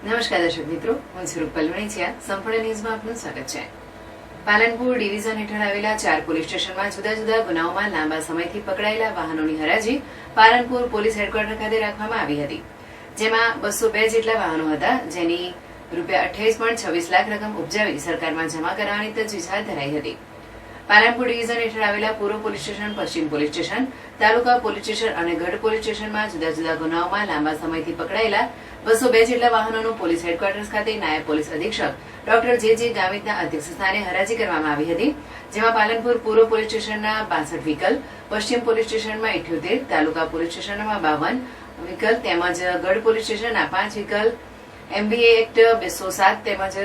નમસ્કાર દર્શક મિત્રો, હું છું રૂપલ વણિચિયા. સંપૂર્ણ ન્યૂઝમાં આપનું સ્વાગત છે. પાલનપુર ડિવિઝન હેઠળ આવેલા 4 પોલીસ સ્ટેશનમાં જુદા જુદા ગુનાઓમાં લાંબા સમયથી પકડાયેલા વાહનોની હરાજી પાલનપુર પોલીસ હેડક્વાર્ટર ખાતે રાખવામાં આવી હતી. જેમાં 202 જેટલા વાહનો હતા, જેની ₹28.26 લાખ રકમ ઉપજાવી સરકારમાં જમા કરાવવાની તજવીજ હાથ ધરાઈ હતી. પાલનપુર ડિવિઝન હેઠળ આવેલા પૂર્વ પોલીસ સ્ટેશન, પશ્ચિમ પોલીસ સ્ટેશન, તાલુકા પોલીસ સ્ટેશન અને ગઢ પોલીસ સ્ટેશનમાં જુદા જુદા ગુનાઓમાં લાંબા સમયથી પકડાયેલા 202 જેટલા વાહનોનું પોલીસ હેડક્વાર્ટર્સ ખાતે નાયબ પોલીસ અધિક્ષક ડોક્ટર જે ગામિતના અધ્યક્ષસ્થાને હરાજી કરવામાં આવી હતી. જેમાં પાલનપુર પૂર્વ પોલીસ સ્ટેશનના 62 વ્હીકલ, પશ્ચિમ પોલીસ સ્ટેશનમાં 78, તાલુકા પોલીસ સ્ટેશનમાં 52 વ્હીકલ તેમજ ગઢ પોલીસ સ્ટેશનના 5 વ્હીકલ, MBA એક્ટ 207 તેમજ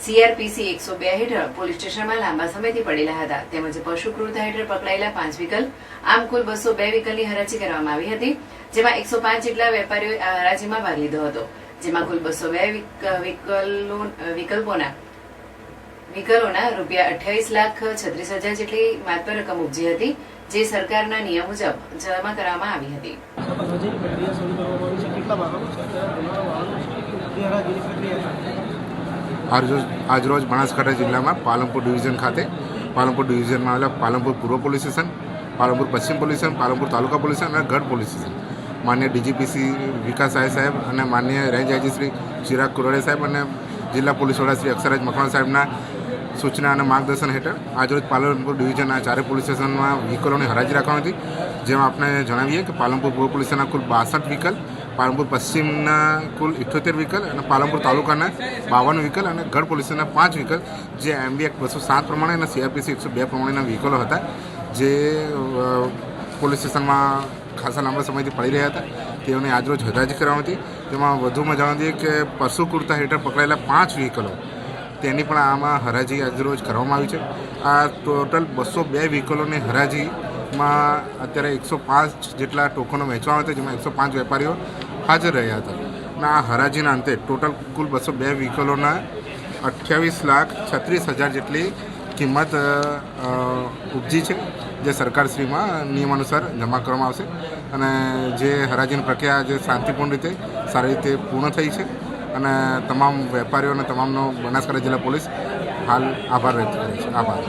CRPC 102 હેઠળ પોલીસ સ્ટેશનમાં લાંબા સમયથી પડેલા હતા. તેમજ પશુ ક્રૂરતા હેઠળ પકડાયેલા 5 વ્હીકલ, આમ કુલ 202 વ્હીકલની હરાજી કરવામાં આવી હતી. જેમાં 105 જેટલા વેપારીઓએ આ હરાજીમાં ભાગ લીધો હતો. જેમાં કુલ 202 વિકલ્પોના ₹28,36,00,000 જેટલી માત્ર રકમ ઉપજી હતી, જે સરકારના નિયમ મુજબ જમા કરવામાં આવી હતી. આજરોજ બનાસકાંઠા જિલ્લામાં પાલનપુર ડિવિઝન ખાતે પાલનપુર ડિવિઝનમાં આવેલા પાલનપુર પૂર્વ પોલીસ સ્ટેશન, પાલનપુર પશ્ચિમ પોલીસ સ્ટેશન, પાલનપુર તાલુકા પોલીસ સ્ટેશન અને ગઢ પોલીસ સ્ટેશન માન્ય DGPC વિકાસ સાહેબ અને માન્ય રેન્જ આઈજી શ્રી ચિરાગ કુરડિયા સાહેબ અને જિલ્લા પોલીસ વડા શ્રી અક્ષરાજ મકવાણા સાહેબના સૂચના અને માર્ગદર્શન હેઠળ આજરોજ પાલનપુર ડિવિઝનના 4 પોલીસ સ્ટેશનમાં વ્હીકલોની હરાજી રાખવાની હતી. જેમાં આપણે જણાવીએ કે પાલનપુર પૂર્વ પોલીસ સ્ટેશનના કુલ 62 વ્હીકલ, પાલનપુર પશ્ચિમના કુલ 78 વ્હીકલ અને પાલનપુર તાલુકાના 52 વ્હીકલ અને ગઢ પોલીસ સ્ટેશનના 5 વ્હીકલ, જે MB એક્ટ 207 પ્રમાણે અને CRPC 102 પ્રમાણેના વ્હીકલો હતા, જે પોલીસ સ્ટેશનમાં ખાસા લાંબા સમયથી પડી રહ્યા હતા. તેઓને આજરોજ હરાજી કરવાની હતી. તેમાં વધુમાં જણાવીએ કે પશુ ક્રૂરતા હેઠળ પકડાયેલા 5 વ્હીકલો, તેની પણ આમાં હરાજી આજરોજ કરવામાં આવી છે. આ ટોટલ 202 વ્હીકલોની હરાજીમાં અત્યારે 105 જેટલા ટોકનો વેચવામાં હતા, જેમાં 105 વેપારીઓ હાજર રહ્યા હતા. અને આ હરાજીના અંતે ટોટલ કુલ 202 વ્હીકલોના ₹28,36,00,000 જેટલી કિંમત ઉપજી છે, જે સરકારશ્રીમાં નિયમ અનુસાર જમા કરવામાં આવશે. અને જે હરાજીની પ્રક્રિયા જે શાંતિપૂર્ણ રીતે સારી રીતે પૂર્ણ થઈ છે. અને તમામ વેપારીઓ અને તમામનો બનાસકાંઠા જિલ્લા પોલીસ હાલ આભાર વ્યક્ત કરે છે. આભાર.